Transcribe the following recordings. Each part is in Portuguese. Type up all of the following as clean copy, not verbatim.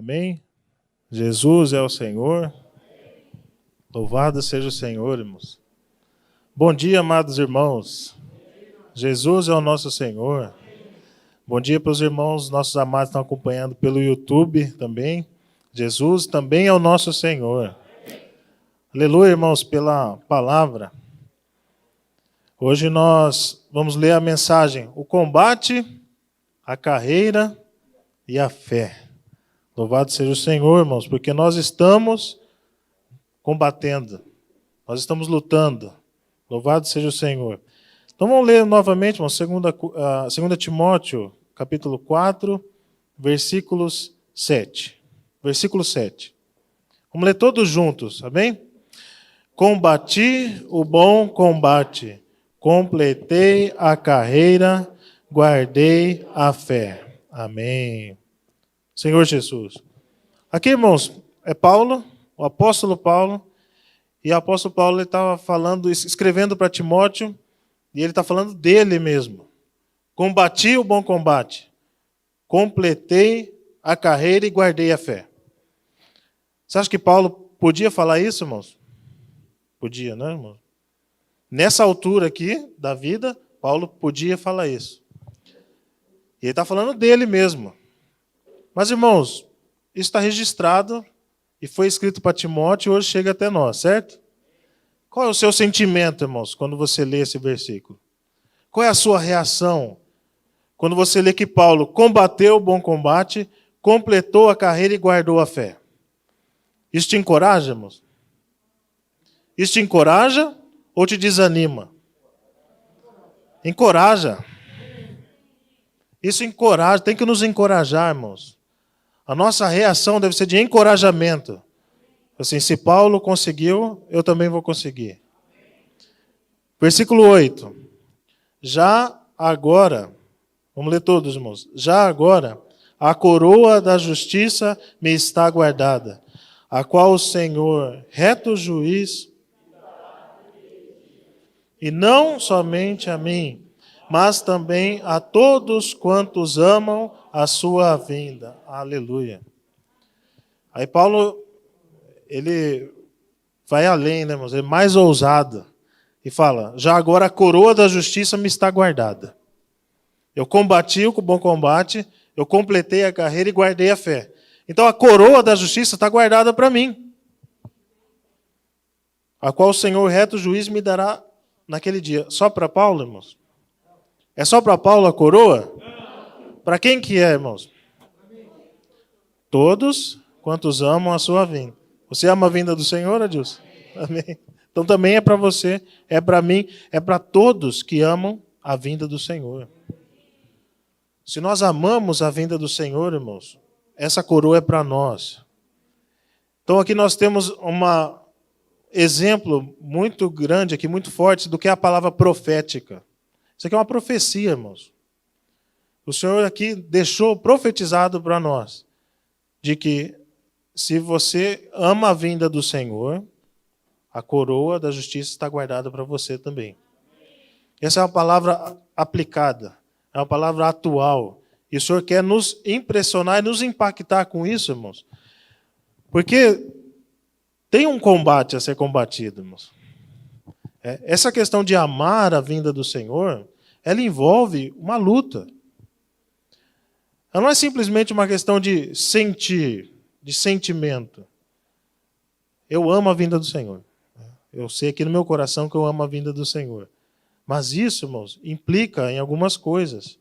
Amém? Jesus é o Senhor. Louvado seja o Senhor, irmãos. Bom dia, amados irmãos. Jesus é o nosso Senhor. Bom dia para os irmãos, nossos amados que estão acompanhando pelo YouTube também. Jesus também é o nosso Senhor. Aleluia, irmãos, pela palavra. Hoje nós vamos ler a mensagem: o combate, a carreira e a fé. Louvado seja o Senhor, irmãos, porque nós estamos combatendo, nós estamos lutando. Louvado seja o Senhor. Então vamos ler novamente, irmãos, 2 Timóteo, capítulo 4, versículos 7. Versículo 7. Vamos ler todos juntos, amém? Combati o bom combate, completei a carreira, guardei a fé. Amém. Senhor Jesus. Aqui, irmãos, é Paulo, o apóstolo Paulo, e o apóstolo Paulo estava falando, escrevendo para Timóteo, e ele está falando dele mesmo. Combati o bom combate, completei a carreira e guardei a fé. Você acha que Paulo podia falar isso, irmãos? Podia, né, irmãos? Nessa altura aqui da vida, Paulo podia falar isso. E ele está falando dele mesmo. Mas, irmãos, isso está registrado e foi escrito para Timóteo e hoje chega até nós, certo? Qual é o seu sentimento, irmãos, quando você lê esse versículo? Qual é a sua reação quando você lê que Paulo combateu o bom combate, completou a carreira e guardou a fé? Isso te encoraja, irmãos? Isso te encoraja ou te desanima? Encoraja. Isso encoraja, tem que nos encorajar, irmãos. A nossa reação deve ser de encorajamento. Assim, se Paulo conseguiu, eu também vou conseguir. Versículo 8. Já agora, vamos ler todos, irmãos. Já agora, a coroa da justiça me está guardada, a qual o Senhor, reto juiz, e não somente a mim, mas também a todos quantos amam a sua vinda. Aleluia. Aí Paulo, ele vai além, né, irmãos? Ele é mais ousado. E fala, já agora a coroa da justiça me está guardada. Eu combati o bom combate, eu completei a carreira e guardei a fé. Então a coroa da justiça está guardada para mim, a qual o Senhor reto juiz me dará naquele dia. Só para Paulo, irmãos? É só para Paulo a coroa? Para quem que é, irmãos? Todos quantos amam a sua vinda. Você ama a vinda do Senhor, Adilson? Amém. Então também é para você, é para mim, é para todos que amam a vinda do Senhor. Se nós amamos a vinda do Senhor, irmãos, essa coroa é para nós. Então aqui nós temos um exemplo muito grande aqui, muito forte, do que é a palavra profética. Isso aqui é uma profecia, irmãos. O Senhor aqui deixou profetizado para nós, de que se você ama a vinda do Senhor, a coroa da justiça está guardada para você também. Essa é uma palavra aplicada, é uma palavra atual. E o Senhor quer nos impressionar e nos impactar com isso, irmãos. Porque tem um combate a ser combatido, irmãos. Essa questão de amar a vinda do Senhor, ela envolve uma luta. Ela não é simplesmente uma questão de sentir, de sentimento. Eu amo a vinda do Senhor. Eu sei aqui no meu coração que eu amo a vinda do Senhor. Mas isso, irmãos, implica em algumas coisas.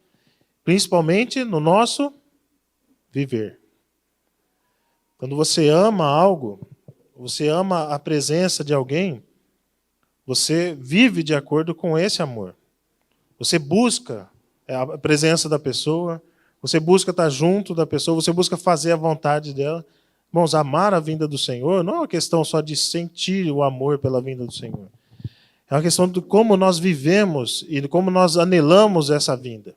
Principalmente no nosso viver. Quando você ama algo, você ama a presença de alguém, você vive de acordo com esse amor. Você busca a presença da pessoa, você busca estar junto da pessoa, você busca fazer a vontade dela. Irmãos, amar a vinda do Senhor não é uma questão só de sentir o amor pela vinda do Senhor. É uma questão de como nós vivemos e de como nós anelamos essa vinda.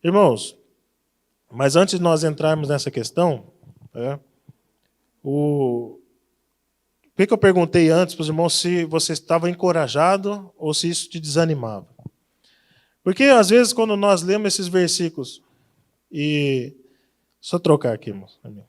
Irmãos, mas antes de nós entrarmos nessa questão, por que eu perguntei antes para os irmãos se você estava encorajado ou se isso te desanimava? Porque, às vezes, quando nós lemos esses versículos e Só trocar aqui, irmãos. Amém.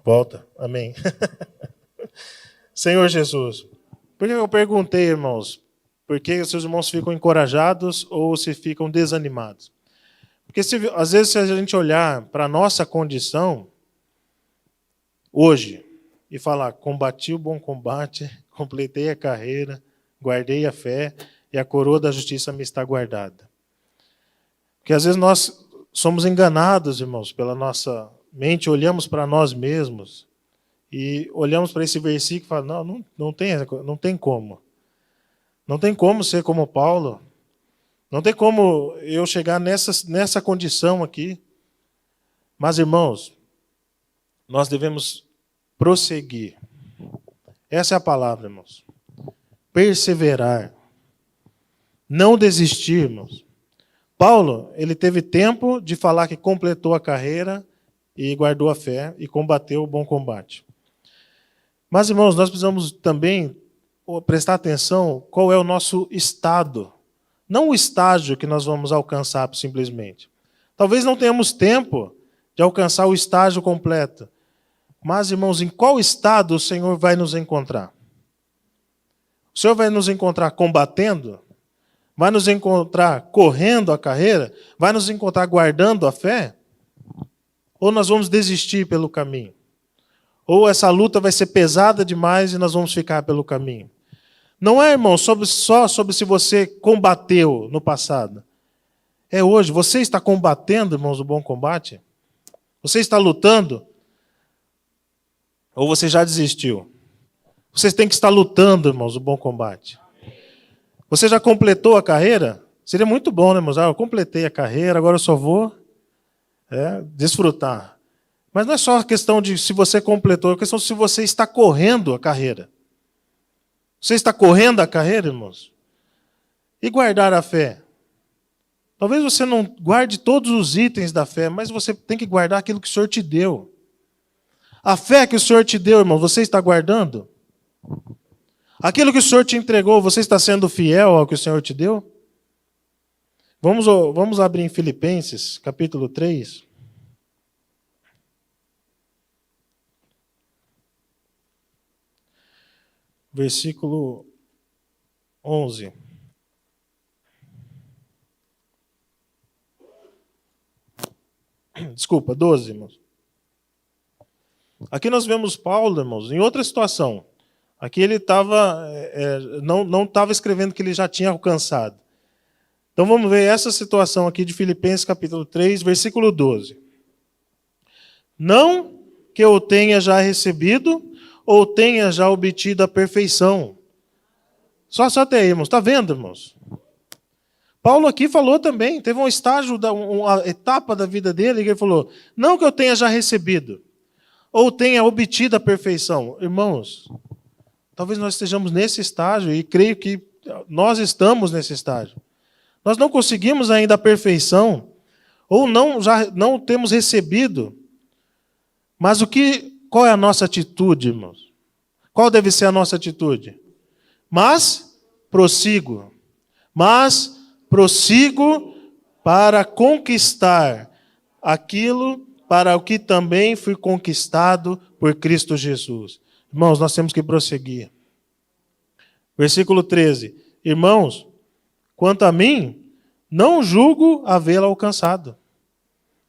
Volta. Amém. Senhor Jesus, por que eu perguntei, irmãos, por que seus irmãos ficam encorajados ou se ficam desanimados? Porque às vezes se a gente olhar para a nossa condição hoje e falar, combati o bom combate, completei a carreira, guardei a fé e a coroa da justiça me está guardada. Porque às vezes nós somos enganados, irmãos, pela nossa mente, olhamos para nós mesmos e olhamos para esse versículo e falamos, não tem como. Não tem como ser como Paulo. Não tem como eu chegar nessa condição aqui. Mas, irmãos, nós devemos prosseguir. Essa é a palavra, irmãos. Perseverar. Não desistir, irmãos. Paulo, ele teve tempo de falar que completou a carreira e guardou a fé e combateu o bom combate. Mas, irmãos, nós precisamos também prestar atenção qual é o nosso estado. Não o estágio que nós vamos alcançar simplesmente. Talvez não tenhamos tempo de alcançar o estágio completo. Mas, irmãos, em qual estado o Senhor vai nos encontrar? O Senhor vai nos encontrar combatendo? Vai nos encontrar correndo a carreira? Vai nos encontrar guardando a fé? Ou nós vamos desistir pelo caminho? Ou essa luta vai ser pesada demais e nós vamos ficar pelo caminho? Não é, irmão, só sobre se você combateu no passado. É hoje. Você está combatendo, irmãos, o bom combate? Você está lutando? Ou você já desistiu? Vocês têm que estar lutando, irmãos, o bom combate. Você já completou a carreira? Seria muito bom, né, irmãos? Eu completei a carreira, agora eu só vou desfrutar. Mas não é só a questão de se você completou, é a questão de se você está correndo a carreira. Você está correndo a carreira, irmãos? E guardar a fé? Talvez você não guarde todos os itens da fé, mas você tem que guardar aquilo que o Senhor te deu. A fé que o Senhor te deu, irmão, você está guardando? Aquilo que o Senhor te entregou, você está sendo fiel ao que o Senhor te deu? Vamos abrir em Filipenses, capítulo 3. Versículo 11. Desculpa, 12, irmãos. Aqui nós vemos Paulo, irmãos, em outra situação. Aqui ele não estava escrevendo que ele já tinha alcançado. Então vamos ver essa situação aqui de Filipenses capítulo 3, versículo 12. Não que eu tenha já recebido ou tenha já obtido a perfeição. Só até aí, irmãos. Está vendo, irmãos? Paulo aqui falou também, teve um estágio, uma etapa da vida dele, que ele falou, não que eu tenha já recebido ou tenha obtido a perfeição. Irmãos, talvez nós estejamos nesse estágio, e creio que nós estamos nesse estágio. Nós não conseguimos ainda a perfeição, ou já não temos recebido. Mas qual é a nossa atitude, irmãos? Qual deve ser a nossa atitude? Mas prossigo para conquistar aquilo para o que também fui conquistado por Cristo Jesus. Irmãos, nós temos que prosseguir. Versículo 13. Irmãos, quanto a mim, não julgo havê-la alcançado.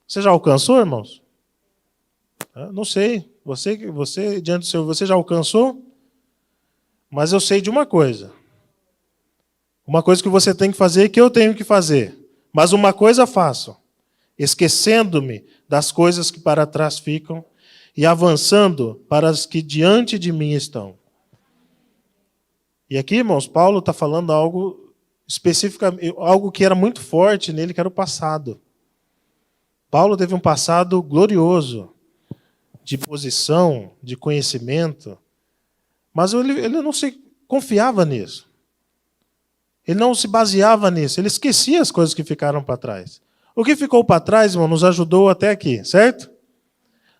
Você já alcançou, irmãos? Não sei. Você diante do Senhor, você já alcançou? Mas eu sei de uma coisa. Uma coisa que você tem que fazer e que eu tenho que fazer. Mas uma coisa faço, esquecendo-me das coisas que para trás ficam e avançando para as que diante de mim estão. E aqui, irmãos, Paulo está falando algo especificamente algo que era muito forte nele, que era o passado. Paulo teve um passado glorioso, de posição, de conhecimento, mas ele não se confiava nisso. Ele não se baseava nisso, ele esquecia as coisas que ficaram para trás. O que ficou para trás, irmão, nos ajudou até aqui, certo?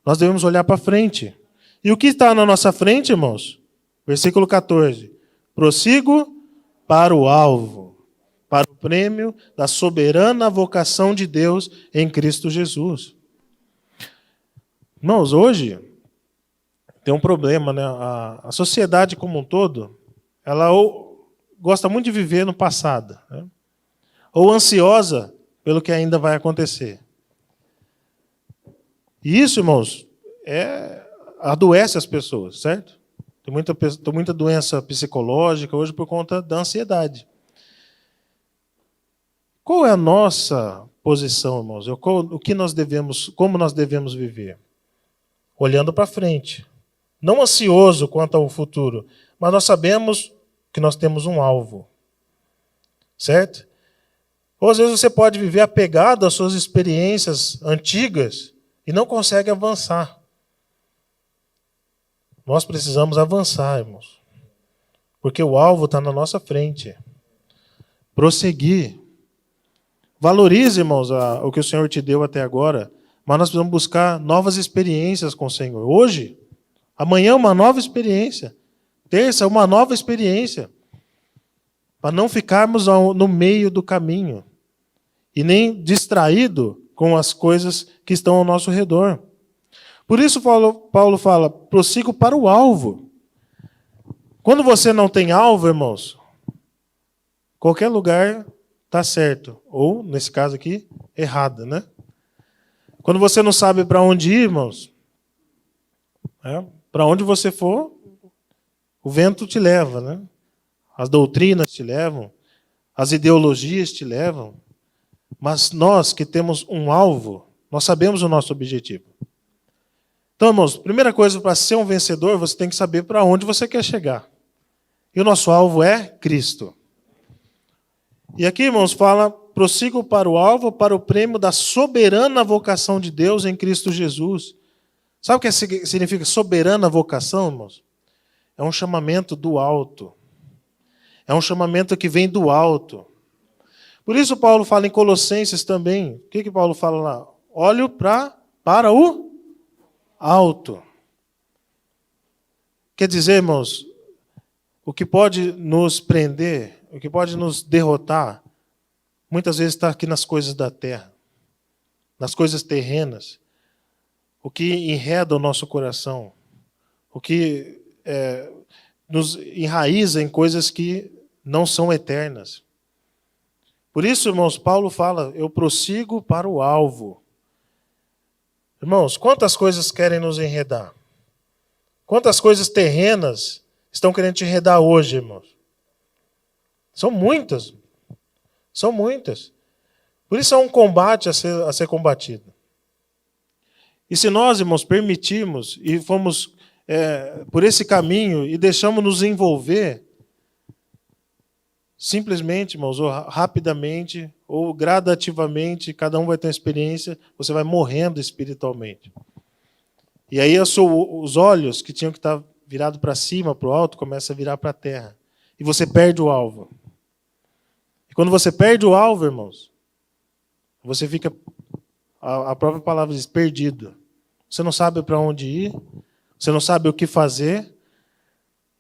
Nós devemos olhar para frente. E o que está na nossa frente, irmãos? Versículo 14. Prossigo para o alvo, para o prêmio da soberana vocação de Deus em Cristo Jesus. Irmãos, hoje tem um problema, né? A sociedade como um todo, ela gosta muito de viver no passado, né? Ou ansiosa pelo que ainda vai acontecer. E isso, irmãos, adoece as pessoas, certo? Tem muita doença psicológica hoje por conta da ansiedade. Qual é a nossa posição, irmãos? Como nós devemos viver? Olhando para frente. Não ansioso quanto ao futuro, mas nós sabemos que nós temos um alvo. Certo? Ou às vezes você pode viver apegado às suas experiências antigas e não consegue avançar. Nós precisamos avançar, irmãos. Porque o alvo está na nossa frente. Prosseguir. Valorize, irmãos, o que o Senhor te deu até agora, mas nós precisamos buscar novas experiências com o Senhor. Hoje, amanhã uma nova experiência. Terça, uma nova experiência. Para não ficarmos no meio do caminho. E nem distraído com as coisas que estão ao nosso redor. Por isso Paulo fala, prossigo para o alvo. Quando você não tem alvo, irmãos, qualquer lugar está certo. Ou, nesse caso aqui, errado, né? Quando você não sabe para onde ir, irmãos, para onde você for, o vento te leva, né? As doutrinas te levam, as ideologias te levam. Mas nós que temos um alvo, nós sabemos o nosso objetivo. Então, irmãos, primeira coisa, para ser um vencedor, você tem que saber para onde você quer chegar. E o nosso alvo é Cristo. E aqui, irmãos, fala, prossigo para o alvo, para o prêmio da soberana vocação de Deus em Cristo Jesus. Sabe o que significa soberana vocação, irmãos? É um chamamento do alto. É um chamamento que vem do alto. Por isso Paulo fala em Colossenses também. O que Paulo fala lá? Olho para o alto. Quer dizer, irmãos, o que pode nos prender, o que pode nos derrotar, muitas vezes está aqui nas coisas da terra, nas coisas terrenas, o que enreda o nosso coração, o que nos enraiza em coisas que não são eternas. Por isso, irmãos, Paulo fala, eu prossigo para o alvo. Irmãos, quantas coisas querem nos enredar? Quantas coisas terrenas estão querendo te enredar hoje, irmãos? São muitas. São muitas. Por isso é um combate a ser combatido. E se nós, irmãos, permitirmos e fomos por esse caminho e deixamos nos envolver, simplesmente, irmãos, ou rapidamente, ou gradativamente, cada um vai ter uma experiência, você vai morrendo espiritualmente. E aí os olhos que tinham que estar virados para cima, para o alto, começam a virar para a terra. E você perde o alvo. E quando você perde o alvo, irmãos, você fica, a própria palavra diz, perdido. Você não sabe para onde ir, você não sabe o que fazer,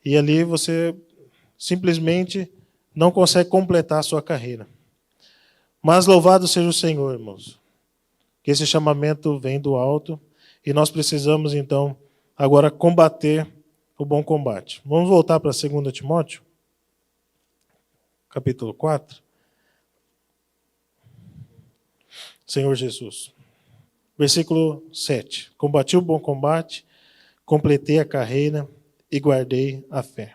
e ali você simplesmente não consegue completar a sua carreira. Mas louvado seja o Senhor, irmãos, que esse chamamento vem do alto e nós precisamos, então, agora combater o bom combate. Vamos voltar para 2 Timóteo, capítulo 4. Senhor Jesus. Versículo 7. Combati o bom combate, completei a carreira e guardei a fé.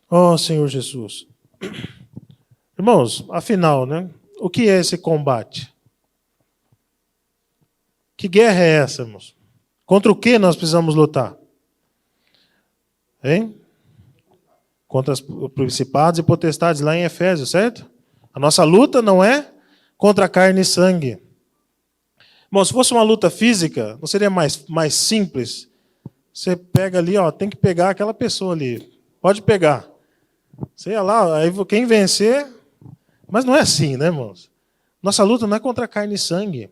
Oh, Senhor Jesus. Irmãos, afinal, né? O que é esse combate? Que guerra é essa, irmãos? Contra o que nós precisamos lutar? Hein? contra os principados e potestades, lá em Efésios, certo? A nossa luta não é contra carne e sangue. Bom, se fosse uma luta física, não seria mais simples? Você pega ali, ó, tem que pegar aquela pessoa ali. Pode pegar. Você ia lá, aí quem vencer... Mas não é assim, né, irmãos? Nossa luta não é contra carne e sangue.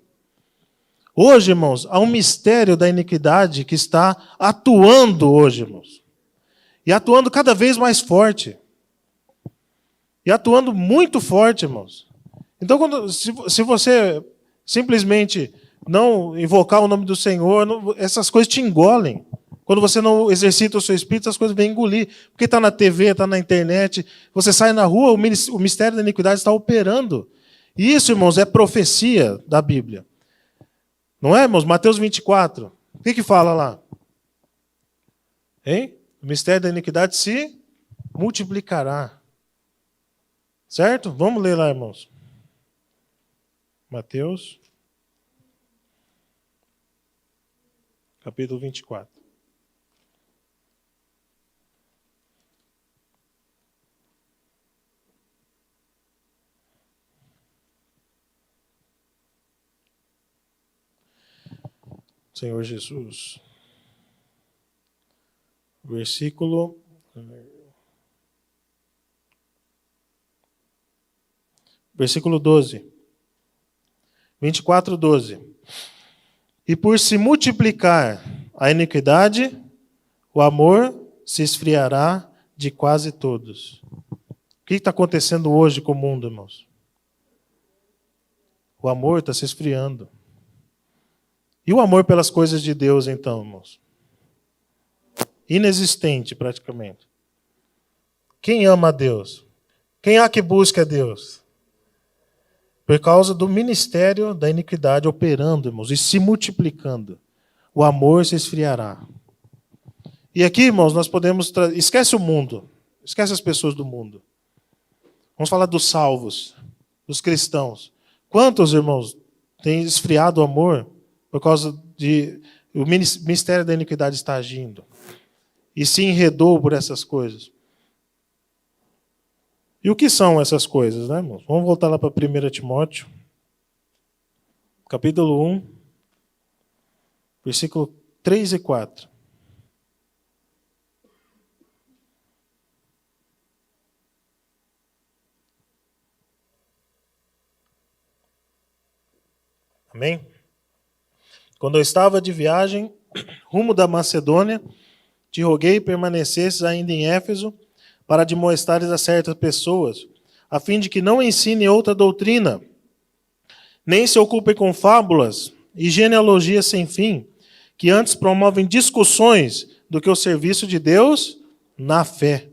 Hoje, irmãos, há um mistério da iniquidade que está atuando hoje, irmãos. E atuando cada vez mais forte. E atuando muito forte, irmãos. Então, se você simplesmente não invocar o nome do Senhor, essas coisas te engolem. Quando você não exercita o seu espírito, essas coisas vêm engolir. Porque está na TV, está na internet. Você sai na rua, o mistério da iniquidade está operando. E isso, irmãos, é profecia da Bíblia. Não é, irmãos? Mateus 24. O que fala lá? Hein? O mistério da iniquidade se multiplicará. Certo? Vamos ler lá, irmãos. Mateus, capítulo 24. Senhor Jesus. Versículo 12. 24, 12. E por se multiplicar a iniquidade, o amor se esfriará de quase todos. O que está acontecendo hoje com o mundo, irmãos? O amor está se esfriando. E o amor pelas coisas de Deus, então, irmãos? Inexistente, praticamente. Quem ama a Deus? Quem há que busca a Deus? Por causa do ministério da iniquidade operando, irmãos, e se multiplicando. O amor se esfriará. E aqui, irmãos, nós podemos... Esquece o mundo. Esquece as pessoas do mundo. Vamos falar dos salvos, dos cristãos. Quantos, irmãos, têm esfriado o amor por causa de... O mistério da iniquidade está agindo. E se enredou por essas coisas. E o que são essas coisas, né, irmãos? Vamos voltar lá para 1 Timóteo, capítulo 1, versículo 3 e 4. Amém? Quando eu estava de viagem, rumo da Macedônia, te roguei permanecesses ainda em Éfeso, para admoestares a certas pessoas, a fim de que não ensine outra doutrina, nem se ocupem com fábulas e genealogias sem fim, que antes promovem discussões do que o serviço de Deus na fé.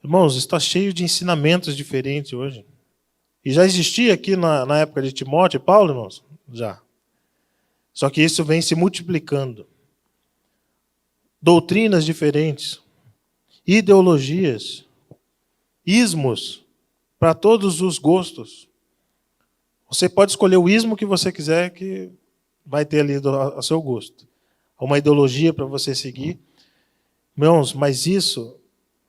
Irmãos, está cheio de ensinamentos diferentes hoje. E já existia aqui na época de Timóteo e Paulo, irmãos? Já. Só que isso vem se multiplicando. Doutrinas diferentes. Ideologias, ismos, para todos os gostos. Você pode escolher o ismo que você quiser, que vai ter ali a seu gosto. Uma ideologia para você seguir. Irmãos, mas isso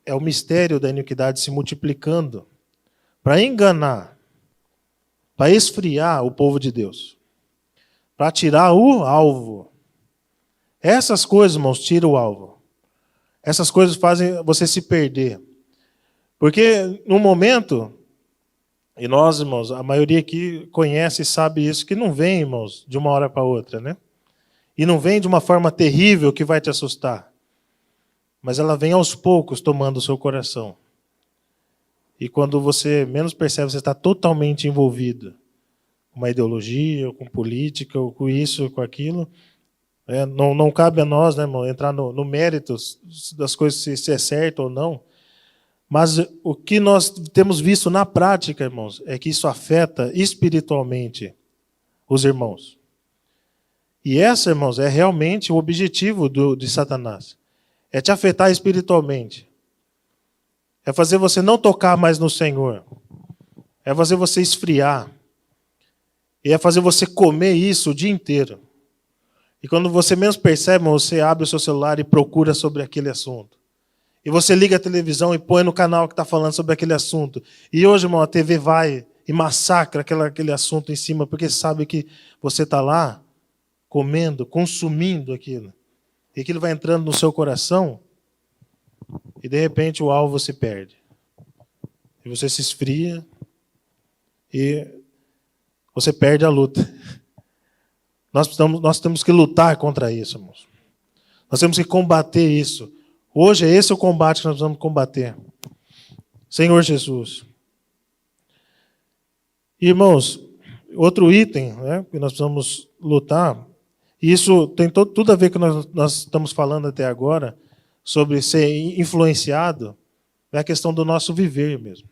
é o mistério da iniquidade se multiplicando para enganar, para esfriar o povo de Deus, para tirar o alvo. Essas coisas, irmãos, tiram o alvo. Essas coisas fazem você se perder. Porque no momento, e nós, irmãos, a maioria aqui conhece e sabe isso, que não vem, irmãos, de uma hora para outra, né? E não vem de uma forma terrível que vai te assustar. Mas ela vem aos poucos tomando o seu coração. E quando você menos percebe, você está totalmente envolvido com uma ideologia, ou com política, ou com isso, ou com aquilo. Não cabe a nós, né, irmão, entrar no mérito das coisas, se é certo ou não. Mas o que nós temos visto na prática, irmãos, é que isso afeta espiritualmente os irmãos. E essa, irmãos, é realmente o objetivo de Satanás. É te afetar espiritualmente. É fazer você não tocar mais no Senhor. É fazer você esfriar. E é fazer você comer isso o dia inteiro. E quando você menos percebe, você abre o seu celular e procura sobre aquele assunto. E você liga a televisão e põe no canal que está falando sobre aquele assunto. E hoje, irmão, a TV vai e massacra aquele assunto em cima, porque sabe que você está lá comendo, consumindo aquilo. E aquilo vai entrando no seu coração e, de repente, o alvo se perde. E você se esfria e você perde a luta. Nós temos que lutar contra isso, irmãos. Nós temos que combater isso. Hoje, esse é o combate que nós vamos combater. Senhor Jesus. Irmãos, outro item, né, que nós precisamos lutar, e isso tem tudo a ver com o que nós estamos falando até agora, sobre ser influenciado, é a questão do nosso viver mesmo.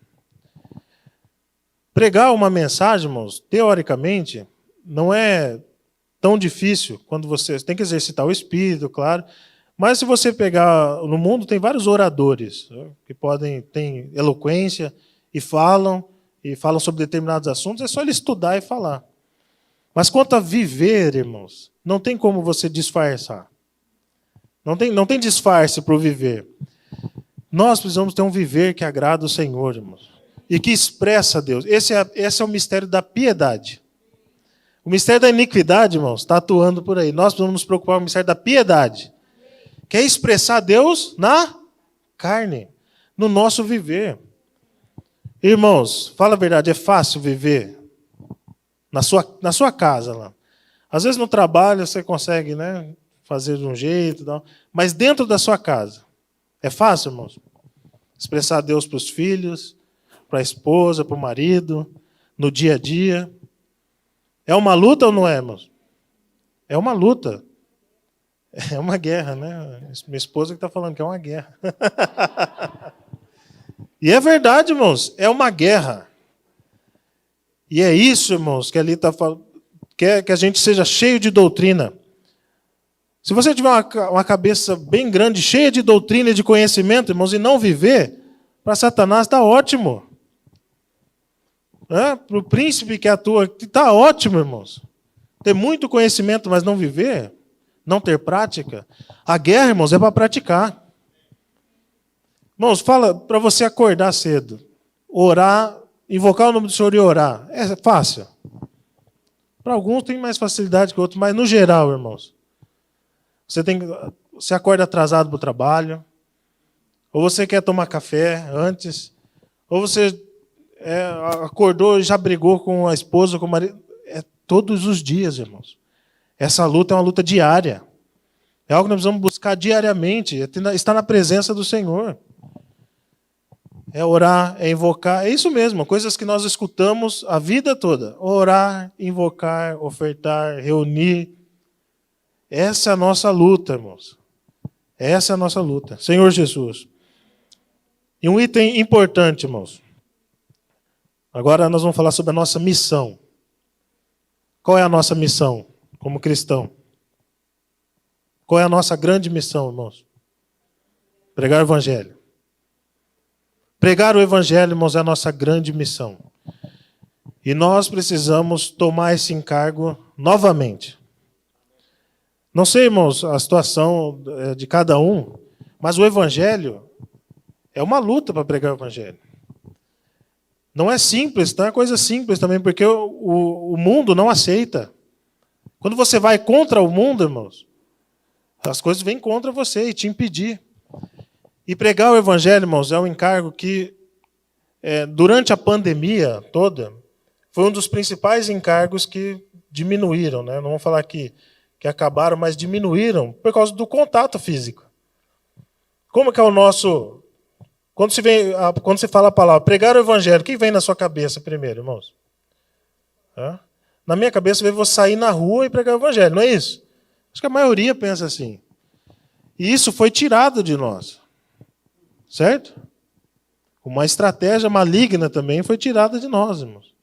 Pregar uma mensagem, irmãos, teoricamente, não é tão difícil quando você tem que exercitar o espírito, claro, mas se você pegar, no mundo tem vários oradores, né, que têm eloquência e falam sobre determinados assuntos, é só ele estudar e falar. Mas quanto a viver, irmãos, não tem como você disfarçar. Não tem disfarce para o viver. Nós precisamos ter um viver que agrada o Senhor, irmãos, e que expressa Deus. Esse é o mistério da piedade. O mistério da iniquidade, irmãos, está atuando por aí. Nós precisamos nos preocupar com o mistério da piedade, que é expressar Deus na carne, no nosso viver. Irmãos, fala a verdade, é fácil viver na sua casa lá. Às vezes no trabalho você consegue, né, fazer de um jeito, mas dentro da sua casa, é fácil, irmãos? Expressar Deus para os filhos, para a esposa, para o marido, no dia a dia. É uma luta ou não é, irmãos? É uma luta. É uma guerra, né? Minha esposa que está falando que é uma guerra. E é verdade, irmãos, é uma guerra. E é isso, irmãos, que ali está falando, que a gente seja cheio de doutrina. Se você tiver uma cabeça bem grande, cheia de doutrina e de conhecimento, irmãos, e não viver, para Satanás está ótimo. Para o príncipe que atua, está ótimo, irmãos. Ter muito conhecimento, mas não viver, não ter prática. A guerra, irmãos, é para praticar. Irmãos, fala para você acordar cedo, orar, invocar o nome do Senhor e orar. É fácil. Para alguns tem mais facilidade que outros, mas no geral, irmãos, você acorda atrasado para o trabalho, ou você quer tomar café antes, ou você acordou e já brigou com a esposa, com o marido. É todos os dias, irmãos. Essa luta é uma luta diária. É algo que nós precisamos buscar diariamente, estar na presença do Senhor. É orar, é invocar, é isso mesmo, coisas que nós escutamos a vida toda. Orar, invocar, ofertar, reunir. Essa é a nossa luta, irmãos. Essa é a nossa luta. Senhor Jesus. E um item importante, irmãos. Agora nós vamos falar sobre a nossa missão. Qual é a nossa missão como cristão? Qual é a nossa grande missão, irmãos? Pregar o Evangelho. Pregar o Evangelho, irmãos, é a nossa grande missão. E nós precisamos tomar esse encargo novamente. Não sei, irmãos, a situação de cada um, mas o Evangelho é uma luta para pregar o Evangelho. Não é simples, não é coisa simples também, porque o mundo não aceita. Quando você vai contra o mundo, irmãos, as coisas vêm contra você e te impedir. E pregar o Evangelho, irmãos, é um encargo que, durante a pandemia toda, foi um dos principais encargos que diminuíram, né? Não vamos falar que acabaram, mas diminuíram por causa do contato físico. Como que é o nosso... Quando se fala a palavra pregar o Evangelho, o que vem na sua cabeça primeiro, irmãos? Na minha cabeça veio você sair na rua e pregar o Evangelho, não é isso? Acho que a maioria pensa assim. E isso foi tirado de nós. Certo? Uma estratégia maligna também foi tirada de nós, irmãos.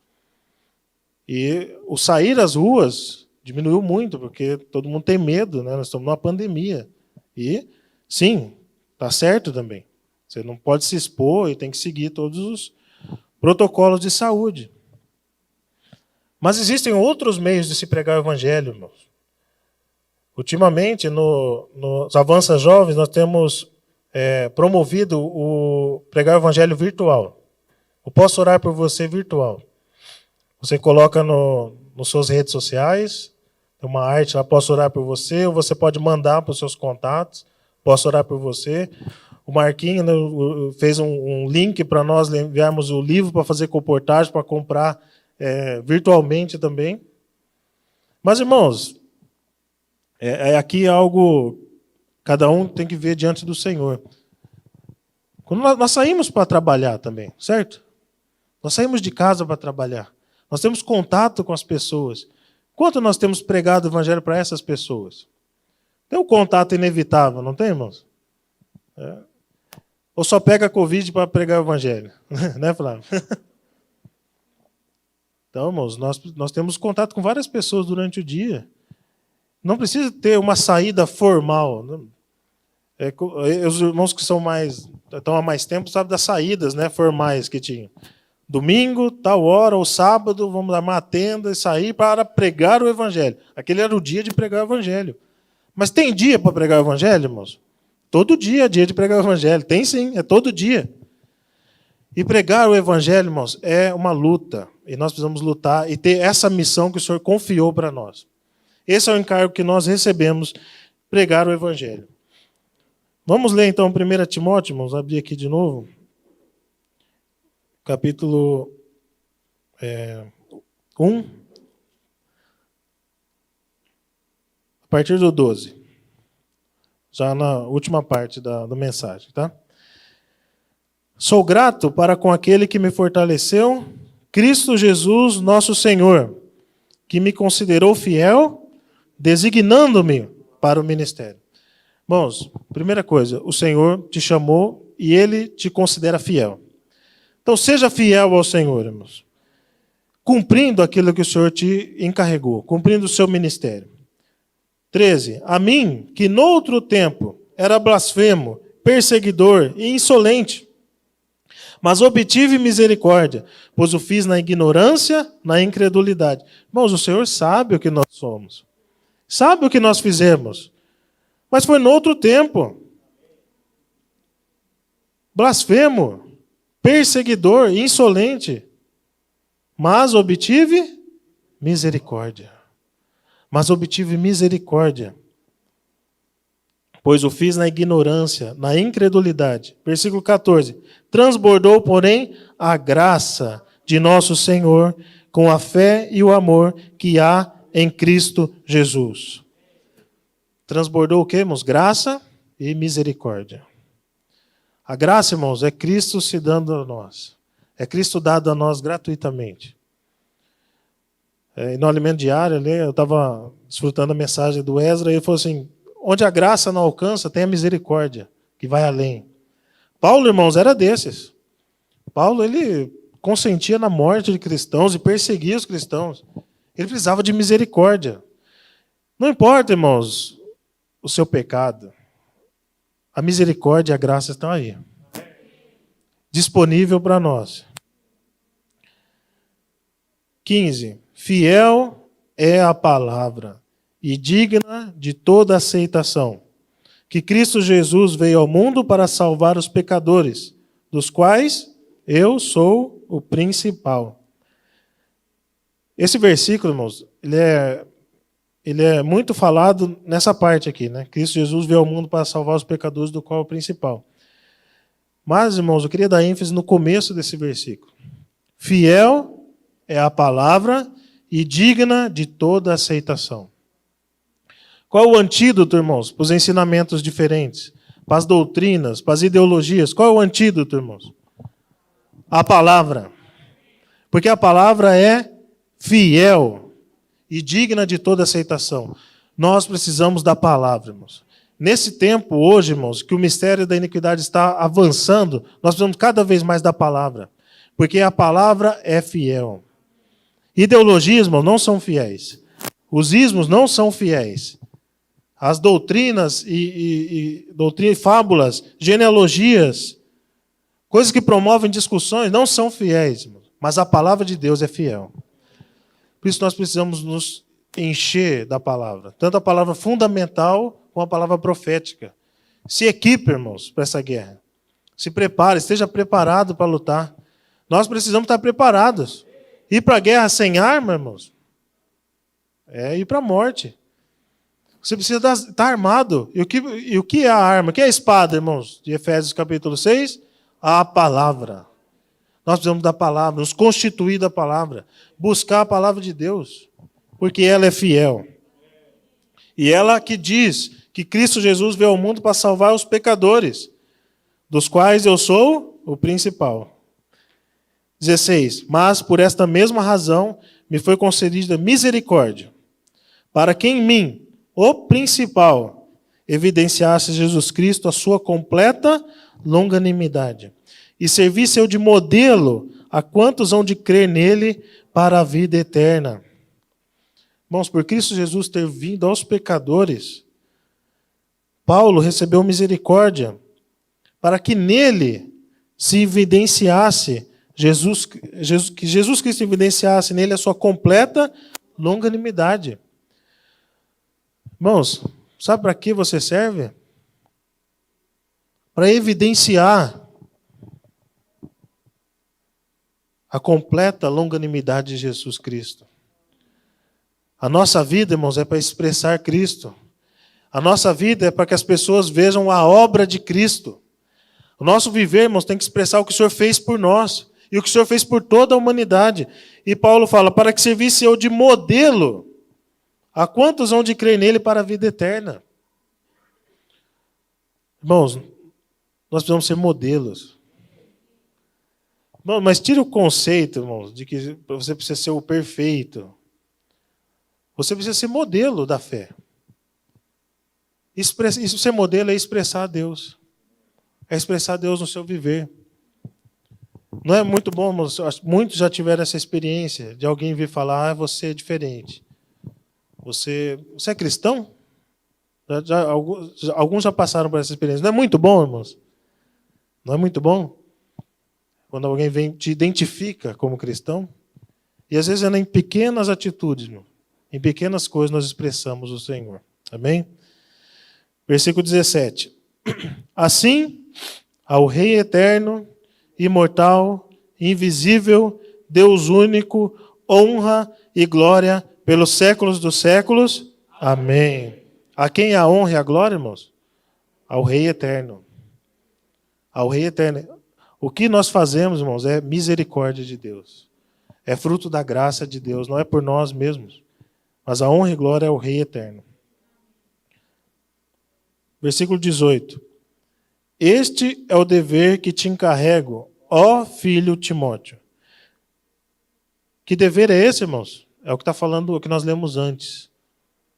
E o sair às ruas diminuiu muito, porque todo mundo tem medo, né? Nós estamos numa pandemia. E, sim, está certo também. Você não pode se expor e tem que seguir todos os protocolos de saúde. Mas existem outros meios de se pregar o Evangelho, irmãos. Ultimamente, nos Avança Jovens, nós temos promovido o pregar o evangelho virtual. Eu posso orar por você virtual. Você coloca nas suas redes sociais, tem uma arte lá, posso orar por você, ou você pode mandar para os seus contatos, posso orar por você. O Marquinhos, né, fez um link para nós enviarmos o livro para fazer comportagem, para comprar virtualmente também. Mas, irmãos, aqui é algo, cada um tem que ver diante do Senhor. Quando nós saímos para trabalhar também, certo? Nós saímos de casa para trabalhar. Nós temos contato com as pessoas. Quanto nós temos pregado o evangelho para essas pessoas? Tem um contato inevitável, não tem, irmãos? Ou só pega a Covid para pregar o evangelho? Né, Flávio? Então, irmãos, nós temos contato com várias pessoas durante o dia. Não precisa ter uma saída formal. Os irmãos que estão há mais tempo sabem das saídas, né, formais que tinham. Domingo, tal hora, ou sábado, vamos armar a tenda e sair para pregar o evangelho. Aquele era o dia de pregar o evangelho. Mas tem dia para pregar o evangelho, irmãos? Todo dia é dia de pregar o evangelho. Tem sim, é todo dia. E pregar o evangelho, irmãos, é uma luta. E nós precisamos lutar e ter essa missão que o Senhor confiou para nós. Esse é o encargo que nós recebemos, pregar o evangelho. Vamos ler então 1 Timóteo, irmãos, abrir aqui de novo. Capítulo 1. A partir do 12. Já na última parte da mensagem, tá? Sou grato para com aquele que me fortaleceu, Cristo Jesus, nosso Senhor, que me considerou fiel, designando-me para o ministério. Irmãos, primeira coisa, o Senhor te chamou e Ele te considera fiel. Então, seja fiel ao Senhor, irmãos, cumprindo aquilo que o Senhor te encarregou, cumprindo o seu ministério. 13. A mim, que noutro tempo era blasfemo, perseguidor e insolente, mas obtive misericórdia, pois o fiz na ignorância, na incredulidade. Irmãos, o Senhor sabe o que nós somos, sabe o que nós fizemos, mas foi noutro tempo. Blasfemo, perseguidor, insolente, mas obtive misericórdia. Mas obtive misericórdia, pois o fiz na ignorância, na incredulidade. Versículo 14. Transbordou, porém, a graça de nosso Senhor com a fé e o amor que há em Cristo Jesus. Transbordou o quê, irmãos? Graça e misericórdia. A graça, irmãos, é Cristo se dando a nós. É Cristo dado a nós gratuitamente. No alimento diário, eu estava desfrutando a mensagem do Ezra, e ele falou assim, onde a graça não alcança, tem a misericórdia, que vai além. Paulo, irmãos, era desses. Paulo, ele consentia na morte de cristãos e perseguia os cristãos. Ele precisava de misericórdia. Não importa, irmãos, o seu pecado. A misericórdia e a graça estão aí. Disponível para nós. 15. Fiel é a palavra e digna de toda aceitação, que Cristo Jesus veio ao mundo para salvar os pecadores, dos quais eu sou o principal. Esse versículo, irmãos, ele é muito falado nessa parte aqui, né? Cristo Jesus veio ao mundo para salvar os pecadores, do qual é o principal. Mas, irmãos, eu queria dar ênfase no começo desse versículo. Fiel é a palavra e digna de toda aceitação. Qual é o antídoto, irmãos, para os ensinamentos diferentes, para as doutrinas, para as ideologias? Qual é o antídoto, irmãos? A palavra. Porque a palavra é fiel e digna de toda aceitação. Nós precisamos da palavra, irmãos. Nesse tempo, hoje, irmãos, que o mistério da iniquidade está avançando, nós precisamos cada vez mais da palavra. Porque a palavra é fiel. Ideologias, irmãos, não são fiéis. Os ismos não são fiéis. As doutrinas doutrinas, fábulas, genealogias, coisas que promovem discussões, não são fiéis, irmãos. Mas a palavra de Deus é fiel. Por isso nós precisamos nos encher da palavra. Tanto a palavra fundamental como a palavra profética. Se equipe, irmãos, para essa guerra. Se prepare, esteja preparado para lutar. Nós precisamos estar preparados. Ir para a guerra sem arma, irmãos, é ir para a morte. Você precisa estar armado. E o que é a arma? O que é a espada, irmãos? De Efésios capítulo 6? A palavra. Nós precisamos da palavra, nos constituir da palavra. Buscar a palavra de Deus. Porque ela é fiel. E ela que diz que Cristo Jesus veio ao mundo para salvar os pecadores, dos quais eu sou o principal. 16. Mas por esta mesma razão me foi concedida misericórdia, para que em mim, o principal, evidenciasse Jesus Cristo a sua completa longanimidade, e servisse eu de modelo a quantos hão de crer nele para a vida eterna. Irmãos, por Cristo Jesus ter vindo aos pecadores, Paulo recebeu misericórdia para que nele se evidenciasse que Jesus Cristo evidenciasse nele a sua completa longanimidade. Irmãos, sabe para que você serve? Para evidenciar a completa longanimidade de Jesus Cristo. A nossa vida, irmãos, é para expressar Cristo. A nossa vida é para que as pessoas vejam a obra de Cristo. O nosso viver, irmãos, tem que expressar o que o Senhor fez por nós e o que o Senhor fez por toda a humanidade. E Paulo fala, para que servisse eu de modelo a quantos hão de crer nele para a vida eterna. Irmãos, nós precisamos ser modelos. Irmão, mas tira o conceito, irmãos, de que você precisa ser o perfeito. Você precisa ser modelo da fé. Ser modelo é expressar Deus. É expressar Deus no seu viver. Não é muito bom, irmãos? Muitos já tiveram essa experiência de alguém vir falar, você é diferente. Você é cristão? Alguns já passaram por essa experiência. Não é muito bom, irmãos? Não é muito bom? Quando alguém vem te identifica como cristão. E às vezes é em pequenas atitudes, irmão. Em pequenas coisas nós expressamos o Senhor. Amém? Versículo 17. Assim, ao Rei eterno, imortal, invisível, Deus único, honra e glória pelos séculos dos séculos. Amém. A quem a honra e a glória, irmãos? Ao Rei eterno. Ao Rei eterno. O que nós fazemos, irmãos, é misericórdia de Deus. É fruto da graça de Deus, não é por nós mesmos. Mas a honra e glória é ao Rei eterno. Versículo 18. Este é o dever que te encarrego, ó filho Timóteo. Que dever é esse, irmãos? É o que está falando, o que nós lemos antes.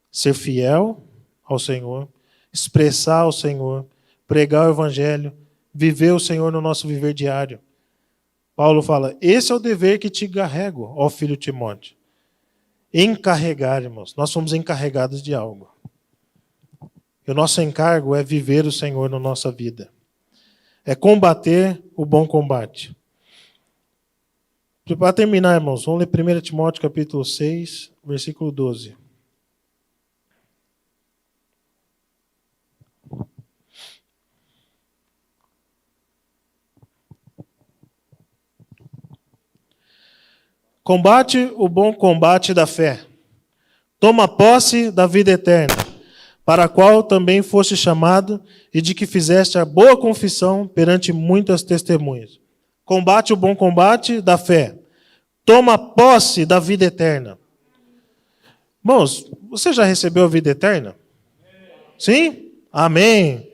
Ser fiel ao Senhor, expressar o Senhor, pregar o Evangelho, viver o Senhor no nosso viver diário. Paulo fala, esse é o dever que te encarrego, ó filho Timóteo. Encarregar, irmãos. Nós somos encarregados de algo. E o nosso encargo é viver o Senhor na nossa vida. É combater o bom combate. Para terminar, irmãos, vamos ler 1 Timóteo capítulo 6, versículo 12. Combate o bom combate da fé. Toma posse da vida eterna, para a qual também foste chamado e de que fizeste a boa confissão perante muitas testemunhas. Combate o bom combate da fé. Toma posse da vida eterna. Irmãos, você já recebeu a vida eterna? Sim? Amém.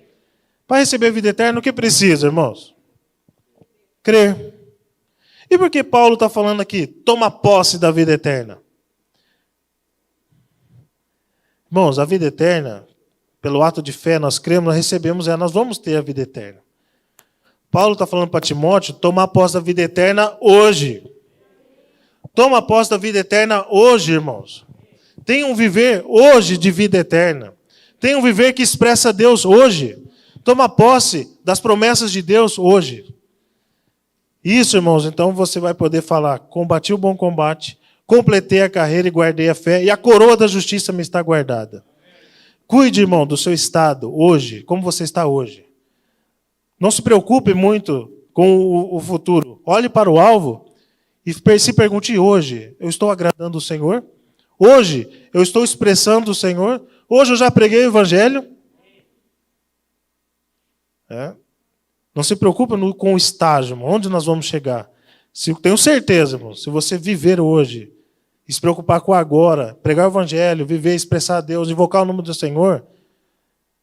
Para receber a vida eterna, o que precisa, irmãos? Crer. E por que Paulo está falando aqui? Toma posse da vida eterna. Irmãos, a vida eterna, pelo ato de fé, nós cremos, nós recebemos ela, nós vamos ter a vida eterna. Paulo está falando para Timóteo, tomar posse da vida eterna hoje. Toma posse da vida eterna hoje, irmãos. Tenha um viver hoje de vida eterna. Tenha um viver que expressa Deus hoje. Toma posse das promessas de Deus hoje. Isso, irmãos, então você vai poder falar, combati o bom combate, completei a carreira e guardei a fé, e a coroa da justiça me está guardada. Cuide, irmão, do seu estado hoje, como você está hoje. Não se preocupe muito com o futuro. Olhe para o alvo e se pergunte hoje, eu estou agradando o Senhor? Hoje, eu estou expressando o Senhor? Hoje eu já preguei o Evangelho? Não se preocupe com o estágio, irmão, onde nós vamos chegar. Tenho certeza, irmão, se você viver hoje, e se preocupar com agora, pregar o Evangelho, viver, expressar a Deus, invocar o nome do Senhor,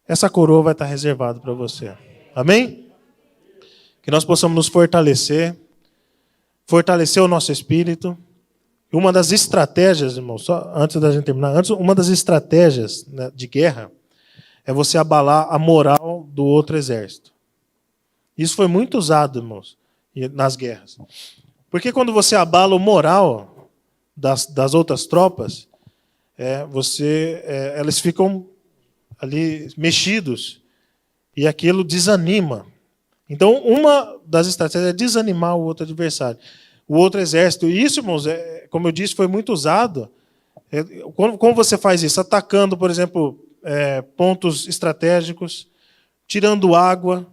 essa coroa vai estar reservada para você. Amém? Que nós possamos nos fortalecer o nosso espírito. E uma das estratégias, irmão, só antes da gente terminar, uma das estratégias, né, de guerra é você abalar a moral do outro exército. Isso foi muito usado, irmãos, nas guerras. Porque quando você abala o moral das outras tropas, eles ficam ali mexidos e aquilo desanima. Então, uma das estratégias é desanimar o outro adversário, o outro exército. E isso, irmãos, como eu disse, foi muito usado. Como você faz isso? Atacando, por exemplo, pontos estratégicos, tirando água,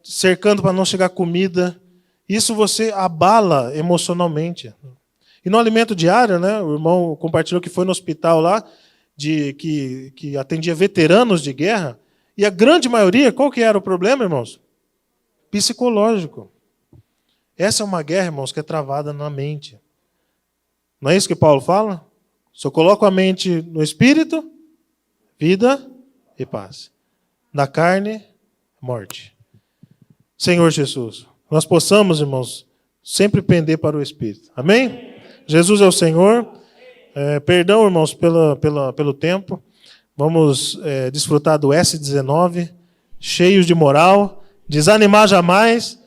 cercando para não chegar comida. Isso você abala emocionalmente. E no alimento diário, né, o irmão compartilhou que foi no hospital lá, que atendia veteranos de guerra, e a grande maioria, qual que era o problema, irmãos? Psicológico. Essa é uma guerra, irmãos, que é travada na mente. Não é isso que Paulo fala? Se eu coloco a mente no espírito, vida e paz. Na carne, morte. Senhor Jesus, nós possamos, irmãos, sempre pender para o Espírito. Amém? Jesus é o Senhor. Perdão, irmãos, pelo tempo. Vamos desfrutar do S19, cheios de moral, desanimar jamais.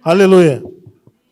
Aleluia.